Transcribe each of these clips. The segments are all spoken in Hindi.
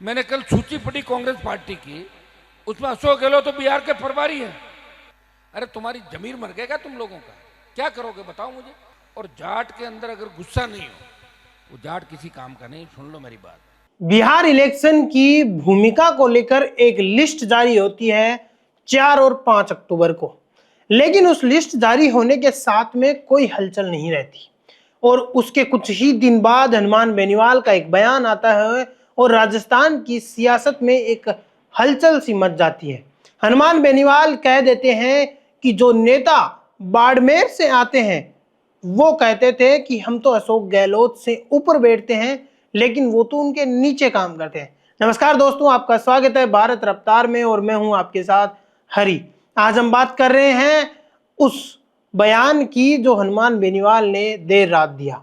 मैंने कल सूची पढ़ी कांग्रेस पार्टी की, उसमें अशोक गहलोत तो बिहार के प्रभारी है। अरे तुम्हारी जमीर मर गएगा तुम लोगों का, क्या करोगे बताओ मुझे। और जाट के अंदर अगर गुस्सा नहीं हो, वो जाट किसी काम का नहीं। सुन लो मेरी बात। बिहार इलेक्शन की भूमिका को लेकर एक लिस्ट जारी होती है 4 और 5 अक्टूबर को, लेकिन उस लिस्ट जारी होने के साथ में कोई हलचल नहीं रहती और उसके कुछ ही दिन बाद हनुमान बेनीवाल का एक बयान आता है और राजस्थान की सियासत में एक हलचल सी मच जाती है। हनुमान बेनीवाल कह देते हैं कि जो नेता बाड़मेर से आते हैं वो कहते थे कि हम तो अशोक गहलोत से ऊपर बैठते हैं, लेकिन वो तो उनके नीचे काम करते हैं। नमस्कार दोस्तों, आपका स्वागत है भारत रफ्तार में और मैं हूं आपके साथ हरी। आज हम बात कर रहे हैं उस बयान की जो हनुमान बेनीवाल ने देर रात दिया।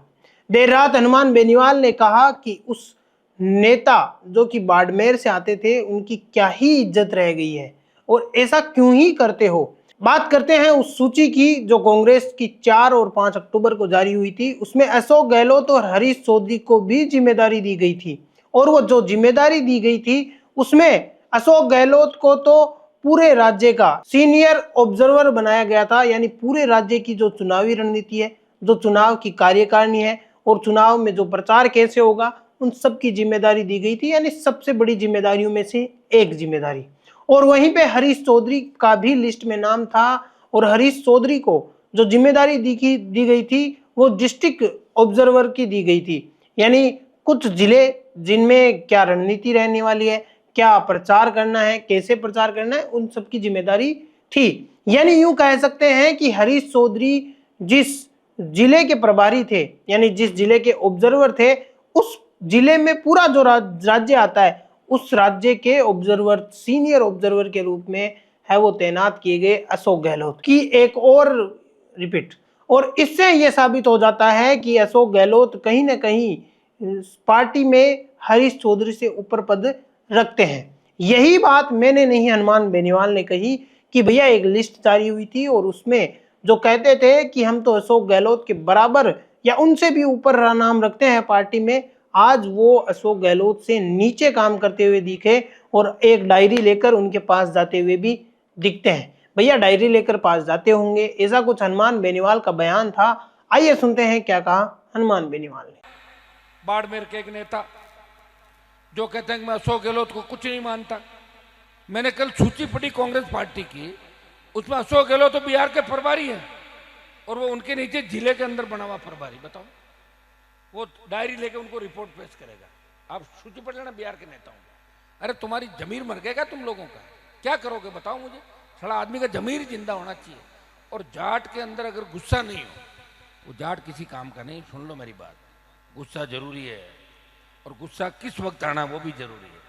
देर रात हनुमान बेनीवाल ने कहा कि उस नेता जो कि बाड़मेर से आते थे उनकी क्या ही इज्जत रह गई है और ऐसा क्यों ही करते हो। बात करते हैं उस सूची की जो कांग्रेस की 4 और 5 अक्टूबर को जारी हुई थी। उसमें अशोक गहलोत और हरीश चौधरी को भी जिम्मेदारी दी गई थी और वो जो जिम्मेदारी दी गई थी उसमें अशोक गहलोत को तो पूरे राज्य का सीनियर ऑब्जर्वर बनाया गया था, यानी पूरे राज्य की जो चुनावी रणनीति है, जो चुनाव की कार्यकारिणी है और चुनाव में जो प्रचार कैसे होगा, उन सब की जिम्मेदारी दी गई थी, यानी सबसे बड़ी जिम्मेदारियों में से एक जिम्मेदारी। और वहीं पे हरीश चौधरी का भी लिस्ट में नाम था और हरीश चौधरी को जो जिम्मेदारी दी गई थी वो डिस्ट्रिक्ट ऑब्जर्वर की दी गई थी, यानी कुछ जिले जिनमें क्या रणनीति रहने वाली है, क्या प्रचार करना है, कैसे प्रचार करना है, उन सब की जिम्मेदारी थी। यानी यूं कह सकते हैं कि हरीश चौधरी जिस जिले के प्रभारी थे, यानी जिस जिले के ऑब्जर्वर थे, उस जिले में पूरा जो राज्य आता है उस राज्य के ऑब्जर्वर, सीनियर ऑब्जर्वर के रूप में है वो तैनात किए गए अशोक गहलोत की एक और रिपीट। और इससे यह साबित हो जाता है कि अशोक गहलोत कहीं ना कहीं पार्टी में हरीश चौधरी से ऊपर पद रखते हैं। यही बात मैंने नहीं, हनुमान बेनीवाल ने कही कि भैया एक लिस्ट जारी हुई थी और उसमें जो कहते थे कि हम तो अशोक गहलोत के बराबर या उनसे भी ऊपर नाम रखते हैं पार्टी में, आज वो अशोक गहलोत से नीचे काम करते हुए दिखे और एक डायरी लेकर उनके पास जाते हुए भी दिखते हैं। भैया डायरी लेकर पास जाते होंगे, ऐसा कुछ हनुमान बेनीवाल का बयान था। आइए सुनते हैं क्या कहा हनुमान बेनीवाल ने। बाड़मेर के एक नेता जो कहते हैं कि मैं अशोक गहलोत को कुछ नहीं मानता। मैंने कल सूची पढ़ी कांग्रेस पार्टी की, उसमें अशोक गहलोत तो बिहार के प्रभारी है और वो उनके नीचे जिले के अंदर बना हुआ प्रभारी। बताओ, वो डायरी लेके उनको रिपोर्ट पेश करेगा। आप सूची पढ़ लेना बिहार के नेताओं की। अरे तुम्हारी जमीर मर गएगा तुम लोगों का, क्या करोगे बताओ मुझे। थोड़ा आदमी का जमीर जिंदा होना चाहिए। और जाट के अंदर अगर गुस्सा नहीं हो, वो जाट किसी काम का नहीं। सुन लो मेरी बात, गुस्सा जरूरी है और गुस्सा किस वक्त आना वो भी जरूरी है।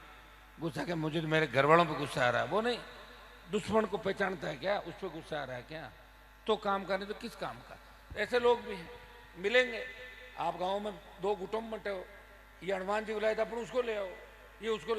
गुस्सा क्या मुझे तो मेरे घर वालों पर गुस्सा आ रहा है वो नहीं, दुश्मन को पहचानता है क्या, उस पर गुस्सा आ रहा है क्या, तो काम का नहीं तो किस काम का। ऐसे लोग भी हैं, मिलेंगे। आप गांव में 2 कुटुंब बंटे हो, ये हनुमान जी बुलाए थे अपन उसको ले आओ, ये उसको